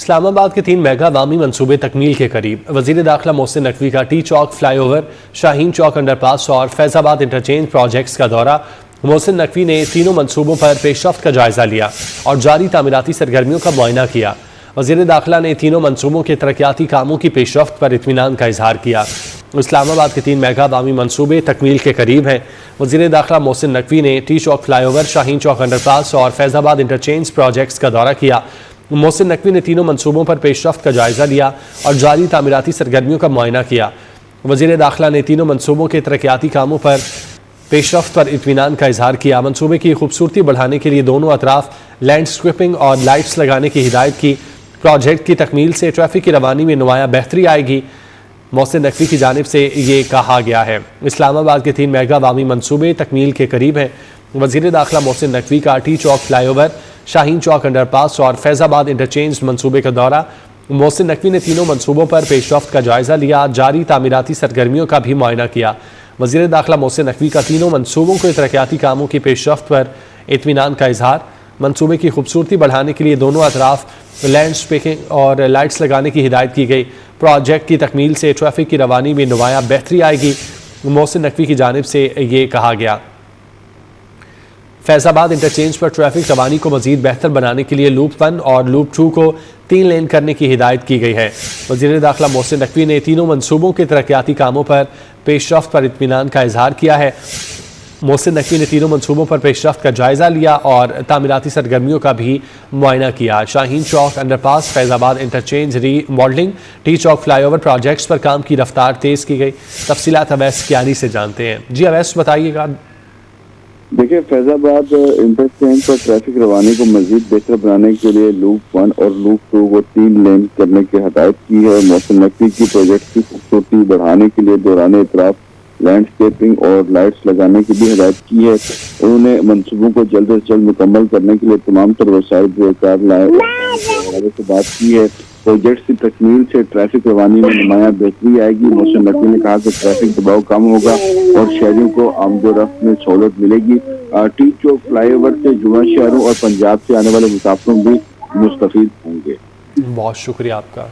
اسلام آباد کے 3 میگا عوامی منصوبے تکمیل کے قریب۔ وزیر داخلہ محسن نقوی کا ٹی چوک فلائی اوور، شاہین چوک انڈر پاس اور فیض آباد انٹرچینج پروجیکٹس کا دورہ۔ محسن نقوی نے تینوں منصوبوں پر پیش رفت کا جائزہ لیا اور جاری تعمیراتی سرگرمیوں کا معائنہ کیا۔ وزیر داخلہ نے تینوں منصوبوں کے ترقیاتی کاموں کی پیش رفت پر اطمینان کا اظہار کیا۔ اسلام آباد کے 3 میگا عوامی منصوبے تکمیل کے قریب ہیں۔ وزیر داخلہ محسن نقوی نے ٹی چوک فلائی اوور، شاہین چوک انڈر پاس اور فیض آباد انٹرچینج پروجیکٹس کا دورہ کیا۔ محسن نقوی نے تینوں منصوبوں پر پیش رفت کا جائزہ لیا اور جاری تعمیراتی سرگرمیوں کا معائنہ کیا۔ وزیر داخلہ نے تینوں منصوبوں کے ترقیاتی کاموں پر پیش رفت پر اطمینان کا اظہار کیا۔ منصوبے کی خوبصورتی بڑھانے کے لیے دونوں اطراف لینڈ سکیپنگ اور لائٹس لگانے کی ہدایت کی۔ پروجیکٹ کی تکمیل سے ٹریفک کی روانی میں نمایاں بہتری آئے گی، محسن نقوی کی جانب سے یہ کہا گیا ہے۔ اسلام آباد کے 3 میگا عوامی منصوبے تکمیل کے قریب ہیں۔ وزیر داخلہ محسن نقوی کا ٹی چوک فلائی اوور، شاہین چوک انڈر پاس اور فیض آباد انٹرچینج منصوبے کا دورہ۔ محسن نقوی نے تینوں منصوبوں پر پیش رفت کا جائزہ لیا، جاری تعمیراتی سرگرمیوں کا بھی معائنہ کیا۔ وزیر داخلہ محسن نقوی کا تینوں منصوبوں کے ترقیاتی کاموں کی پیش رفت پر اطمینان کا اظہار۔ منصوبے کی خوبصورتی بڑھانے کے لیے دونوں اطراف لینڈ سکیپنگ اور لائٹس لگانے کی ہدایت کی گئی۔ پروجیکٹ کی تکمیل سے ٹریفک کی روانی میں نمایاں بہتری آئے گی، محسن نقوی کی جانب سے یہ کہا گیا۔ فیض آباد انٹرچینج پر ٹریفک روانی کو مزید بہتر بنانے کے لیے لوپ 1 اور لوپ 2 کو 3 لین کرنے کی ہدایت کی گئی ہے۔ وزیر داخلہ محسن نقوی نے تینوں منصوبوں کے ترقیاتی کاموں پر پیش رفت پر اطمینان کا اظہار کیا ہے۔ محسن نقوی نے تینوں منصوبوں پر پیش رفت کا جائزہ لیا اور تعمیراتی سرگرمیوں کا بھی معائنہ کیا۔ شاہین چوک انڈر پاس، فیض آباد انٹرچینج ری ماڈلنگ، ٹی چوک فلائی اوور پروجیکٹس پر کام کی رفتار تیز کی گئی۔ تفصیلات اویس کیانی سے جانتے ہیں۔ جی اویس بتائیے گا۔ دیکھیں، فیض آباد انٹرچینج پر ٹریفک روانی کو مزید بہتر بنانے کے لیے لوپ 1 اور لوپ 2 کو 3 لین کرنے کی ہدایت کی ہے۔ محسن نقوی کی پروجیکٹ کی خوبصورتی بڑھانے کے لیے دوران اطراف لینڈسکیپنگ اور لائٹس لگانے کی بھی ہدایت کی ہے۔ انہوں نے منصوبوں کو جلد از جلد مکمل کرنے کے لیے تمام تر وسائل کار لائے سے بات کی ہے۔ پروجیکٹ کی تکمیل سے ٹریفک روانی میں نمایاں بہتری آئے گی۔ محسن نقوی نے کہا کہ ٹریفک دباؤ کم ہوگا اور شہریوں کو آمد و رفت میں سہولت ملے گی۔ ٹی چوک فلائی اوور سے جوان شہروں اور پنجاب سے آنے والے مسافروں بھی مستفید ہوں گے۔ بہت شکریہ آپ کا۔